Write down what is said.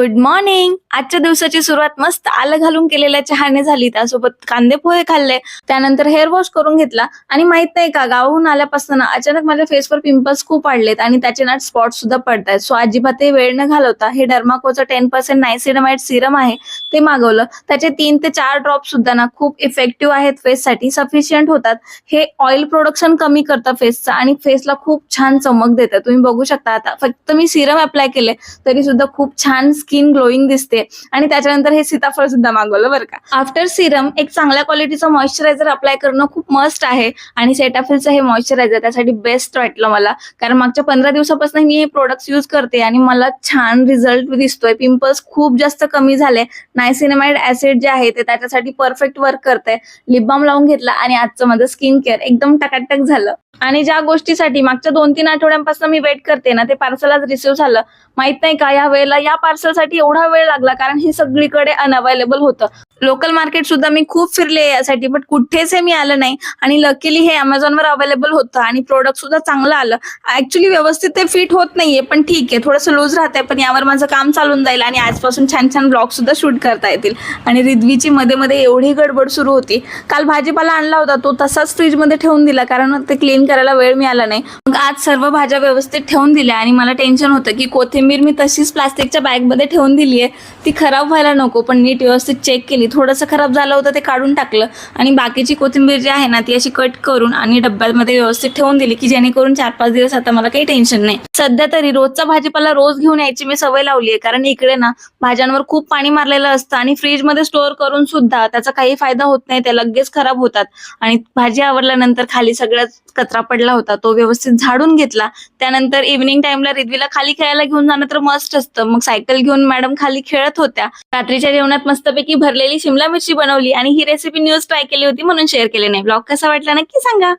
Good morning. आजच्या दिवसाची सुरुवात मस्त आलं घालून केलेल्या चहाने झाली. त्यासोबत कांदे पोहे खाल्ले. त्यानंतर हेअर वॉश करून घेतला आणि माहित नाही का, गावाहून आल्यापासून ना अचानक माझ्या फेसवर पिंपल्स खूप वाढलेत आणि त्याचे ना स्पॉट सुद्धा पडतायत. सो अजिबातही वेळ न घालवता हे डर्माकोचं 10% नायसिनामाइड सिरम आहे ते मागवलं. त्याचे 3 ते 4 ड्रॉप सुद्धा ना खूप इफेक्टिव्ह आहेत फेससाठी, सफिशियंट होतात. हे ऑइल प्रोडक्शन कमी करतं फेसचं आणि फेसला खूप छान चमक देतं. तुम्ही बघू शकता, आता फक्त मी सिरम अप्लाय केले तरी सुद्धा खूप छान स्किन ग्लोईंग दिसते. आणि त्याच्यानंतर हे सीताफळ सुद्धा मागवलं बरं का. आफ्टर सिरम एक चांगल्या क्वालिटीचा मॉइश्चरायझर अप्लाय करणं खूप मस्ट आहे आणि सेटाफिलचं हे मॉइश्चरायझर त्यासाठी बेस्ट वाटलं मला, कारण मागच्या 15 दिवसापासून मी हे प्रोडक्ट्स यूज करते आणि मला छान रिझल्ट दिसतोय. पिंपल्स खूप जास्त कमी झाले. नायसिनामाइड ऍसिड जे आहे ते त्याच्यासाठी परफेक्ट वर्क करतंय. लिप बाम लावून घेतला आणि आजचं माझं स्किन केअर एकदम टकाटक झालं. आणि ज्या गोष्टीसाठी मागच्या 2-3 आठवड्यांपासून मी वेट करते ना, ते पार्सल आज रिसीव्ह झालं. माहित नाही का, या वेळेला या पार्सलसाठी एवढा वेळ लागला कारण हे सगळीकडे अनअवेलेबल होतं. लोकल मार्केट सुद्धा मी खूप फिरले यासाठी, बट कुठेच हे मी आलं नाही आणि लकीली हे अमेझॉनवर अवेलेबल होतं आणि प्रोडक्ट सुद्धा चांगलं आलं. ऍक्च्युली व्यवस्थित ते फिट होत नाहीये, पण ठीक आहे, थोडंसं लूज राहतंय, पण यावर माझं काम चालून जाईल आणि आजपासून छान छान ब्लॉग सुद्धा शूट करता येतील. आणि रिद्वीची मध्ये मध्ये एवढी गडबड सुरू होती. काल भाजीपाला आणला होता, तो तसाच फ्रीजमध्ये ठेवून दिला कारण ते क्लीन करायला वेळ मिळाला नाही. मग आज सर्व भाज्या व्यवस्थित ठेवून दिल्या आणि मला टेन्शन होतं की कोथिंबीर मी तशीच प्लास्टिकच्या बॅगमध्ये ठेवून दिली आहे, ती खराब व्हायला नको, पण नीट व्यवस्थित चेक केली. थोडंसं खराब झालं होतं ते काढून टाकलं आणि बाकीची कोथिंबीर जी आहे ना ती अशी कट करून आणि डब्यामध्ये व्यवस्थित ठेवून दिली की जेणेकरून 4-5 दिवस आता मला काही टेन्शन नाही. सध्या तरी रोजचा भाजीपाला रोज घेऊन यायची मी सवय लावली आहे, कारण इकडे ना भाज्यांवर खूप पाणी मारलेलं असतं आणि फ्रीजमध्ये स्टोअर करून सुद्धा त्याचा काही फायदा होत नाही, ते लगेच खराब होतात. आणि भाजी आवरल्यानंतर खाली सगळ्यात कचरा पडला होता, तो व्यवस्थित झाडून घेतला. त्यानंतर इव्हिनिंग टाइमला रिद्वीला खाली खेळायला घेऊन जाणं तर मस्ट असतं. मग सायकल घेऊन मॅडम खाली खेळत होत्या. रात्रीच्या जेवणात मस्तपैकी भरलेली शिमला मिरची बनवली आणि ही रेसिपी न्यूज ट्राय केली होती म्हणून शेअर केली नाही. ब्लॉग कसा वाटला नक्की सांगा.